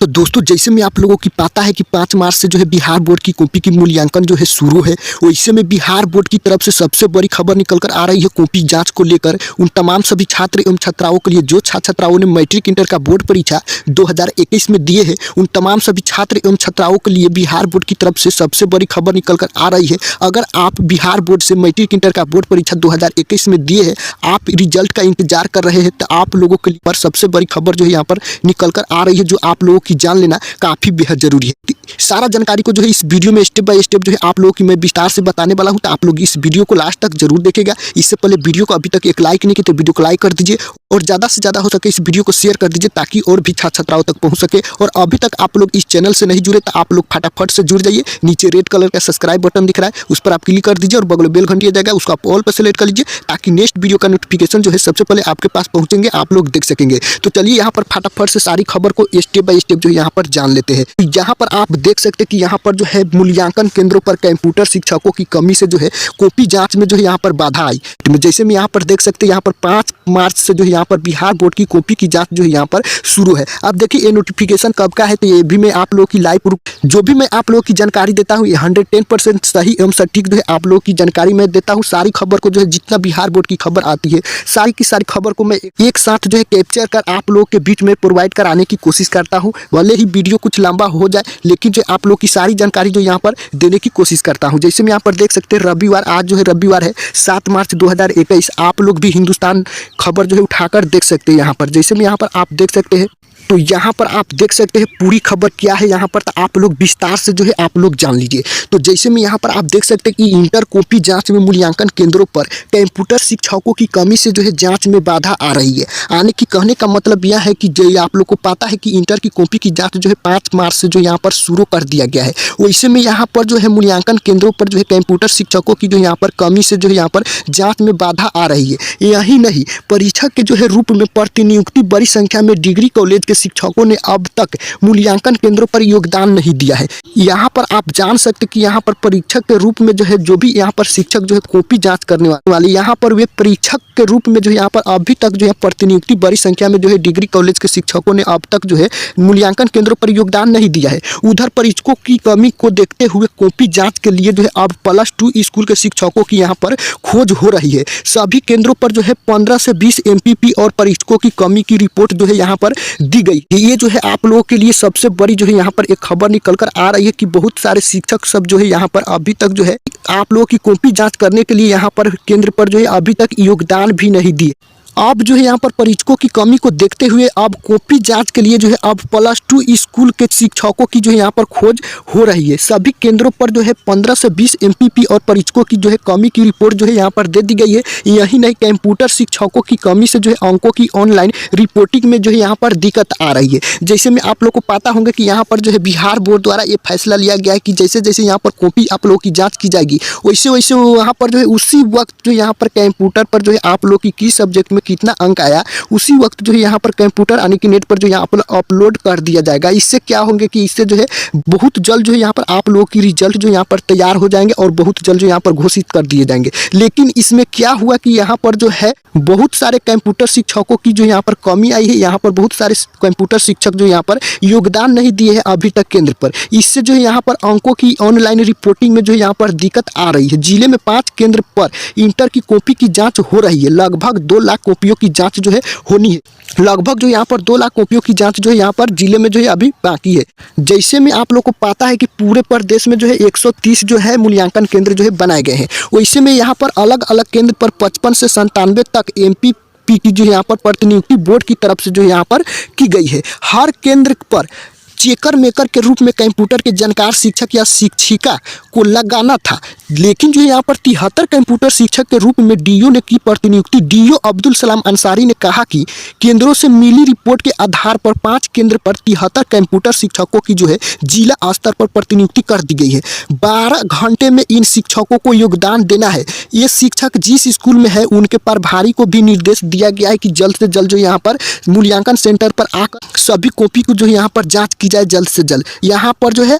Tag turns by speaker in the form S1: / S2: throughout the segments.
S1: तो दोस्तों जैसे में आप लोगों की पता है कि 5 मार्च से जो है बिहार बोर्ड की कॉपी की मूल्यांकन जो है शुरू है। वैसे में बिहार बोर्ड की तरफ से सबसे बड़ी खबर निकल कर आ रही है कॉपी जांच को लेकर। उन तमाम सभी छात्र एवं छात्राओं के लिए जो छात्र छात्राओं ने मैट्रिक इंटर का बोर्ड परीक्षा 2021 में दिए हैं, उन तमाम सभी छात्र एवं छात्राओं के लिए बिहार बोर्ड की तरफ से सबसे बड़ी खबर निकल कर आ रही है। अगर आप बिहार बोर्ड से मैट्रिक इंटर का बोर्ड परीक्षा 2021 में दिए हैं, आप रिजल्ट का इंतजार कर रहे हैं, तो आप लोगों के लिए सबसे बड़ी खबर जो है यहाँ पर निकल कर आ रही है, जो आप लोगों की जान लेना काफी बेहद जरूरी है। सारा जानकारी को जो है इस वीडियो में स्टेप बाय स्टेप जो है आप लोगों की मैं विस्तार से बताने वाला हूं, तो आप लोग इस वीडियो को लास्ट तक जरूर देखेगा। इससे पहले वीडियो को अभी तक एक लाइक नहीं किया तो वीडियो को लाइक कर दीजिए और ज़्यादा से ज़्यादा हो सके इस वीडियो को शेयर कर दीजिए, ताकि और भी छात्र छात्राओं तक पहुंच सके। और अभी तक आप लोग इस चैनल से नहीं जुड़े तो आप लोग फटाफट से जुड़ जाइए। नीचे रेड कलर का सब्सक्राइब बटन दिख रहा है, उस पर आप क्लिक कर दीजिए और बगल में बेल घंटी आ जाएगा, उसको आप ऑल पर सेलेक्ट कर लीजिए, ताकि नेक्स्ट वीडियो का नोटिफिकेशन जो है सबसे पहले आपके पास पहुंचेंगे, आप लोग देख सकेंगे। तो चलिए यहाँ पर फटाफट से सारी खबर को स्टेप बाय स्टेप जो है यहाँ पर जान लेते हैं। यहाँ पर आप देख सकते हैं कि यहाँ पर जो है मूल्यांकन केंद्रों पर कंप्यूटर शिक्षकों की कमी से जो है कॉपी जांच में जो है यहाँ पर बाधा आई। तो जैसे में यहाँ पर देख सकते हैं, यहाँ पर 5 मार्च से जो है यहाँ पर बिहार बोर्ड की कॉपी की जांच जो है यहाँ पर शुरू है। अब देखिए ये नोटिफिकेशन कब का है, तो ये भी मैं आप लोगों की लाइव जो भी मैं आप लोगों की जानकारी देता हूँ, ये 110% सही एवं सटीक जो है आप लोगों की जानकारी मैं देता हूँ। सारी खबर को जो है जितना बिहार बोर्ड की खबर आती है, सारी की सारी खबर को मैं एक साथ जो है कैप्चर कर आप लोगों के बीच में प्रोवाइड कराने की कोशिश करता हूँ। भले ही वीडियो कुछ लंबा हो जाए, लेकिन जो आप लोग की सारी जानकारी जो यहाँ पर देने की कोशिश करता हूँ। जैसे मैं यहाँ पर देख सकते हैं रविवार, आज जो है रविवार है 7 मार्च 2021। आप लोग भी हिंदुस्तान खबर जो है उठाकर देख सकते हैं। यहाँ पर जैसे में यहाँ पर आप देख सकते हैं, तो यहाँ पर आप देख सकते हैं पूरी खबर क्या है यहाँ पर, तो आप लोग विस्तार से जो है आप लोग जान लीजिए। तो जैसे में यहाँ पर आप देख सकते हैं कि इंटर कॉपी जांच में मूल्यांकन केंद्रों पर कंप्यूटर शिक्षकों की कमी से जो है जांच में बाधा आ रही है। आने की कहने का मतलब यह है कि जो आप लोग को पता है कि इंटर की कॉपी की जांच जो है 5 मार्च से जो यहाँ पर शुरू कर दिया गया है। वैसे में यहाँ पर जो है मूल्यांकन केंद्रों पर जो है कंप्यूटर शिक्षकों की जो यहाँ पर कमी से जो है यहाँ पर जाँच में बाधा आ रही है। यही नहीं, परीक्षा के जो है रूप में प्रतिनियुक्ति बड़ी संख्या में डिग्री कॉलेज के शिक्षकों ने अब तक मूल्यांकन केंद्रों पर योगदान नहीं दिया है। यहाँ पर आप जान सकते कि यहाँ पर परीक्षक के रूप में जो है जो भी यहाँ पर शिक्षक जो है कॉपी जांच करने वाले, यहाँ पर वे परीक्षक के रूप में जो है यहाँ पर अभी तक जो है प्रतिनियुक्ति बड़ी संख्या में जो है डिग्री कॉलेज के शिक्षकों ने अब तक जो है मूल्यांकन केंद्रों पर योगदान नहीं दिया है। उधर परीक्षकों की कमी को देखते हुए कॉपी जाँच के लिए जो है अब +2 स्कूल के शिक्षकों की यहाँ पर खोज हो रही है। सभी केंद्रों पर जो है 15 से 20 MPP और परीक्षकों की कमी की रिपोर्ट जो है यहाँ पर दी गई। ये जो है आप लोगों के लिए सबसे बड़ी जो है यहाँ पर एक खबर निकल कर आ रही है कि बहुत सारे शिक्षक सब जो है यहाँ पर अभी तक जो है आप लोगों की कॉपी जांच करने के लिए यहाँ पर केंद्र पर जो है अभी तक योगदान भी नहीं दिए। अब जो है यहाँ पर परीक्षकों की कमी को देखते हुए अब कॉपी जांच के लिए जो है अब +2 स्कूल के शिक्षकों की जो है यहाँ पर खोज हो रही है। सभी केंद्रों पर जो है 15 से 20 MPP और परीक्षकों की जो है कमी की रिपोर्ट जो है यहाँ पर दे दी गई है। यही नहीं, कंप्यूटर शिक्षकों की कमी से जो है अंकों की ऑनलाइन रिपोर्टिंग में जो है यहाँ पर दिक्कत आ रही है। जैसे में आप लोग को पता होंगे कि यहाँ पर जो है बिहार बोर्ड द्वारा ये फैसला लिया गया है कि जैसे जैसे यहाँ पर कॉपी आप लोगों की जाँच की जाएगी, वैसे वैसे वहाँ पर जो है उसी वक्त जो यहाँ पर कंप्यूटर पर जो है आप लोग की किस सब्जेक्ट में कितना अंक आया, उसी वक्त जो है यहाँ पर कंप्यूटर आने की नेट पर जो यहाँ पर अपलोड कर दिया जाएगा। इससे क्या होंगे कि इससे जो है बहुत जल्द जो है यहाँ पर आप लोगों की रिजल्ट जो यहाँ पर तैयार हो जाएंगे और बहुत जल्द जो यहाँ पर घोषित कर दिए जाएंगे। लेकिन इसमें क्या हुआ कि यहाँ पर जो है बहुत सारे कंप्यूटर शिक्षकों की जो यहाँ पर कमी आई है। यहाँ पर बहुत सारे कंप्यूटर शिक्षक जो यहाँ पर योगदान नहीं दिए हैं अभी तक केंद्र पर। इससे जो है यहाँ पर अंकों की ऑनलाइन रिपोर्टिंग में जो यहाँ पर दिक्कत आ रही है। जिले में 5 केंद्र पर इंटर की कॉपी की जाँच हो रही है। लगभग 2 लाख कॉपियों की जांच जो है होनी है। लगभग जो यहाँ पर 2 लाख कॉपियों की जांच जो है यहाँ पर जिले में जो है अभी बाकी है। जैसे में आप लोग को पता है कि पूरे प्रदेश में जो है 130 जो है मूल्यांकन केंद्र जो है बनाए गए हैं। वैसे में यहाँ पर अलग अलग केंद्र पर 55 से 97 तक MPP की जो यहाँ पर प्रतिनियुक्ति बोर्ड की तरफ से जो यहाँ पर की गई है। हर केंद्र पर चेकर मेकर के रूप में कंप्यूटर के जानकार शिक्षक या शिक्षिका को लगाना था, लेकिन जो यहाँ पर 73 कंप्यूटर शिक्षक के रूप में DO ने की प्रतिनियुक्ति। DO अब्दुल सलाम अंसारी ने कहा कि केंद्रों से मिली रिपोर्ट के आधार पर 5 केंद्र पर 73 कंप्यूटर शिक्षकों की जो है जिला स्तर पर प्रतिनियुक्ति कर दी गई है। 12 घंटे में इन शिक्षकों को योगदान देना है। ये शिक्षक जिस स्कूल में है उनके प्रभारी को भी निर्देश दिया गया है कि जल्द से जल्द जो यहाँ पर मूल्यांकन सेंटर पर आकर सभी कॉपी को जो यहाँ पर जाँच की जाए जल्द से जल्द। यहाँ पर जो है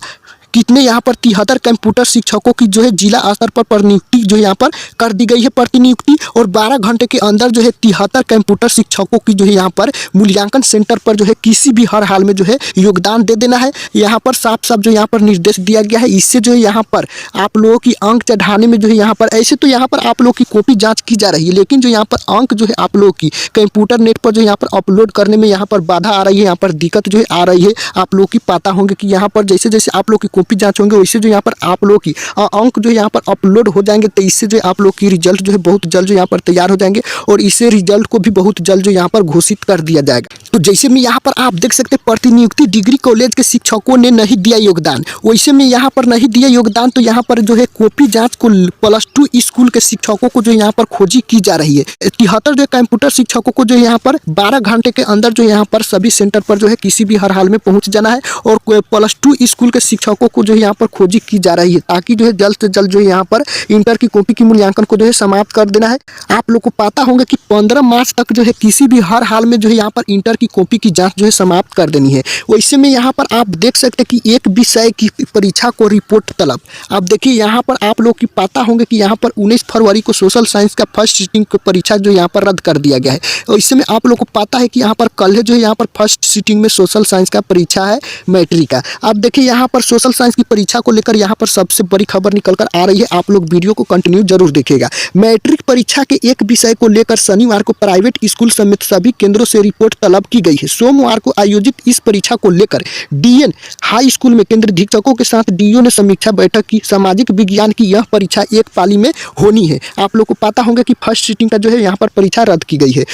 S1: कितने यहाँ पर 73 कंप्यूटर शिक्षकों की जो है जिला स्तर पर नियुक्ति जो यहाँ पर कर दी गई है प्रतिनियुक्ति। और 12 घंटे के अंदर जो है 73 कंप्यूटर शिक्षकों की जो है यहाँ पर मूल्यांकन सेंटर पर जो है किसी भी हर हाल में जो है योगदान दे देना है। यहाँ पर साफ साफ जो यहाँ पर निर्देश दिया गया है। इससे जो है यहाँ पर आप लोगों की अंक चढ़ाने में जो है यहाँ पर ऐसे तो यहाँ पर आप लोगों की कॉपी जांच की जा रही है, लेकिन जो यहाँ पर अंक जो है आप लोगों की कंप्यूटर नेट पर जो यहाँ पर अपलोड करने में यहाँ पर बाधा आ रही है, यहाँ पर दिक्कत जो है आ रही है। आप लोगों की पता होंगे कि यहाँ पर जैसे जैसे आप लोग की कॉपी जांच होंगे वैसे जो यहाँ पर आप लोग की अंक जो यहाँ पर अपलोड हो जाएंगे, तो इससे जो आप लोग की रिजल्ट जो है बहुत जल्द जो यहाँ पर तैयार हो जाएंगे और इससे रिजल्ट को भी बहुत जल्द जो यहाँ पर घोषित कर दिया जाएगा। तो जैसे में यहाँ पर आप देख सकते हैं प्रतिनियुक्ति डिग्री कॉलेज के शिक्षकों ने नहीं दिया योगदान, वैसे में यहाँ पर नहीं दिया योगदान तो यहाँ पर जो है कॉपी जांच को +2 स्कूल के शिक्षकों को जो यहाँ पर खोजी की जा रही है। 73 जो कंप्यूटर शिक्षकों को जो यहाँ पर 12 घंटे के अंदर जो यहाँ पर सभी सेंटर पर जो है किसी भी हर हाल में पहुंच जाना है और +2 स्कूल के शिक्षकों को जो यहाँ पर खोजी की जा रही है, ताकि जो है जल्द से जल्द जो यहाँ पर इंटर की कॉपी की मूल्यांकन को जो है समाप्त कर देना है। आप लोग को पता होगा कि 15 मार्च तक जो है किसी भी हर हाल में जो है यहाँ पर इंटर की कॉपी की जांच जो है समाप्त कर देनी है। वैसे में यहाँ पर आप देख सकते हैं कि एक विषय की परीक्षा को रिपोर्ट तलब। अब देखिए यहाँ पर आप लोग की पता होंगे कि यहाँ पर 19 फरवरी को सोशल साइंस का फर्स्ट सीटिंग की परीक्षा जो यहाँ पर रद्द कर दिया गया है। और इसमें आप लोग को पता है कि यहाँ पर कल जो है यहाँ पर फर्स्ट सीटिंग में सोशल साइंस का परीक्षा है मैट्रिक का। अब देखिए यहाँ पर सोशल साइंस की परीक्षा को लेकर यहाँ पर सबसे बड़ी खबर निकल कर आ रही है। आप लोग वीडियो को कंटिन्यू जरूर देखिएगा। मैट्रिक परीक्षा के एक विषय को लेकर शनिवार को प्राइवेट स्कूल समेत सभी केंद्रों से रिपोर्ट तलब की गई है। सोमवार को आयोजित इस परीक्षा को लेकर डीएन हाई स्कूल में केंद्र अधीक्षकों के साथ डीओ ने समीक्षा बैठक की। सामाजिक विज्ञान की यह परीक्षा एक पाली में होनी है। आप लोग को पता होगा कि फर्स्ट सीटिंग का जो है यहाँ पर परीक्षा रद्द की गई है।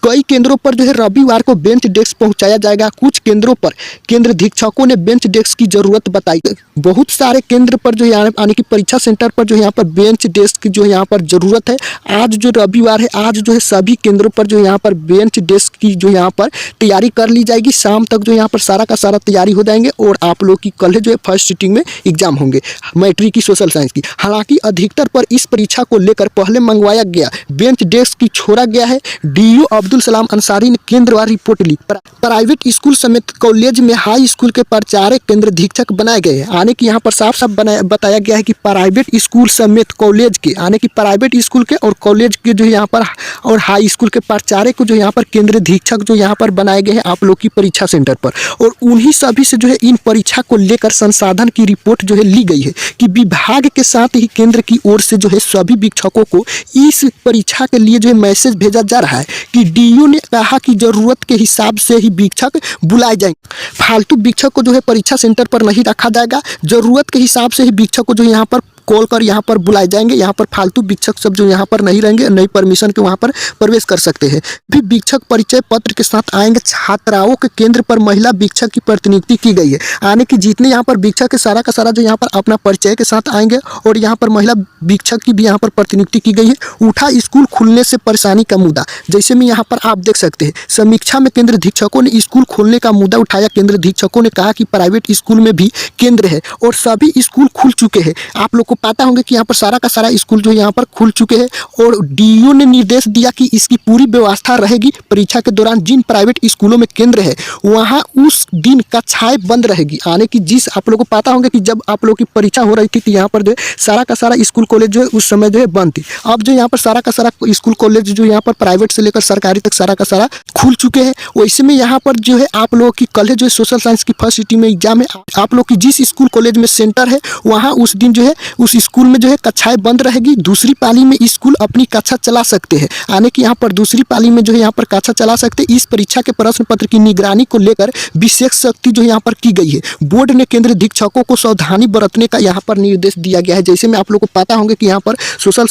S1: कई केंद्रों पर जो है रविवार को बेंच डेस्क पहुंचाया जाएगा। कुछ केंद्रों पर केंद्र अधीक्षकों ने बेंच डेस्क की जरूरत बताई। बहुत सारे केंद्र पर जो है यानी कि परीक्षा सेंटर पर जो है यहाँ पर बेंच डेस्क की जो है यहाँ पर जरूरत है। आज जो रविवार है, आज जो है सभी केंद्रों पर जो यहाँ पर बेंच डेस्क की जो यहाँ पर तैयारी कर ली जाएगी। शाम तक जो यहाँ पर सारा का सारा तैयारी हो जाएंगे और आप लोग की कल जो है फर्स्ट सीटिंग में एग्जाम होंगे मैट्रिक की सोशल साइंस की। हालांकि अधिकतर पर इस परीक्षा को लेकर पहले मंगवाया गया बेंच डेस्क की छोड़ा गया है। डीओ अब्दुल सलाम अंसारी ने केंद्रवार रिपोर्ट ली। प्राइवेट स्कूल समेत कॉलेज में हाई स्कूल के प्राचार्य केंद्र अधीक्षक बनाए गए हैं। आने की यहाँ पर साफ साफ बताया गया है कि प्राइवेट स्कूल समेत कॉलेज के आने की प्राइवेट स्कूल के और कॉलेज के जो यहाँ पर और हाई स्कूल के प्राचार्य को जो यहाँ पर केंद्र अधीक्षक जो यहाँ पर बनाए गए हैं आप लोग की परीक्षा सेंटर पर। और उन्हीं सभी से जो है इन परीक्षा को लेकर संसाधन की रिपोर्ट जो है ली गई है कि विभाग के साथ ही केंद्र की ओर से जो है सभी शिक्षकों को इस परीक्षा के लिए जो है मैसेज भेजा जा रहा है कि डीओ ने कहा कि जरूरत के हिसाब से ही शिक्षक बुलाए जाएंगे। फालतू शिक्षक को जो है परीक्षा सेंटर पर नहीं रखा जाएगा। जरूरत के हिसाब से ही शिक्षक को जो यहाँ पर कॉल कर यहाँ पर बुलाए जाएंगे। यहाँ पर फालतू शिक्षक सब जो यहाँ पर नहीं रहेंगे, नई परमिशन के वहाँ पर प्रवेश कर सकते हैं। भी शिक्षक परिचय पत्र के साथ आएंगे। छात्राओं के केंद्र पर महिला शिक्षक की प्रतिनियुक्ति की गई है। आने की जितने यहाँ पर शिक्षक के सारा का सारा जो यहाँ पर अपना परिचय के साथ आएंगे और यहाँ पर महिला शिक्षक की भी यहाँ पर प्रतिनियुक्ति की गई है। उठा स्कूल खुलने से परेशानी का मुद्दा। जैसे में यहाँ पर आप देख सकते हैं समीक्षा में केंद्र अधीक्षकों ने स्कूल खोलने का मुद्दा उठाया। केंद्र अधीक्षकों ने कहा कि प्राइवेट स्कूल में भी केंद्र है और सभी स्कूल खुल चुके हैं। आप लोग को पता होंगे कि यहाँ पर सारा का सारा स्कूल जो यहाँ पर खुल चुके हैं और डीओ ने निर्देश दिया कि इसकी पूरी व्यवस्था रहेगी। परीक्षा के दौरान जिन प्राइवेट स्कूलों में केंद्र है वहाँ उस दिन कक्षाएं बंद रहेगी। आने की जिस आप लोग को पता होंगे कि जब आप लोग की परीक्षा हो रही थी तो यहाँ पर जो है सारा का सारा स्कूल कॉलेज जो है उस समय जो है बंद थी। अब जो यहाँ पर सारा का सारा स्कूल कॉलेज जो यहाँ पर प्राइवेट से लेकर सरकारी तक सारा का सारा खुल चुके हैं। वैसे में यहाँ पर जो है आप लोगों की कल जो है सोशल साइंस की फर्स्ट सीटिंग में एग्जाम है। आप लोग की जिस स्कूल कॉलेज में सेंटर है वहाँ उस दिन जो है उस स्कूल में जो है कक्षाएं बंद रहेगी। दूसरी पाली में स्कूल अपनी कक्षा चला सकते हैं। आने की यहाँ पर दूसरी पाली में जो है यहाँ पर कक्षा चला सकते हैं। इस परीक्षा के प्रश्न पत्र की निगरानी को लेकर विशेष सख्ती जो यहाँ पर की गई है। बोर्ड ने केंद्र अधीक्षकों को सावधानी बरतने का यहाँ पर निर्देश दिया गया है। जैसे में आप लोग को पता होंगे कि यहाँ पर सोशल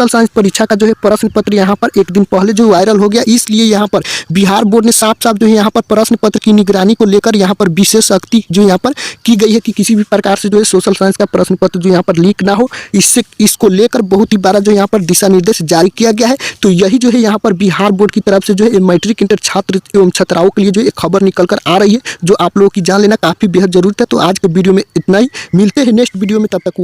S1: साइंस परीक्षा का जो है प्रश्न पत्र यहाँ पर एक दिन पहले जो वायरल हो गया, इसलिए यहाँ पर बिहार बोर्ड ने साफ साफ जो है यहाँ पर प्रश्न पत्र की निगरानी को लेकर यहाँ पर विशेष सख्ती जो यहाँ पर की गई है कि किसी भी प्रकार से जो है सोशल साइंस का प्रश्न पत्र जो यहाँ पर लीक ना हो। इसको लेकर बहुत ही बड़ा जो यहाँ पर दिशा निर्देश जारी किया गया है। तो यही जो है यहाँ पर बिहार बोर्ड की तरफ से जो है मैट्रिक इंटर छात्र एवं छात्राओं के लिए जो एक खबर निकल कर आ रही है जो आप लोगों की जान लेना काफी बेहद जरूरत है। तो आज के वीडियो में इतना ही। मिलते हैं नेक्स्ट वीडियो में, तब तक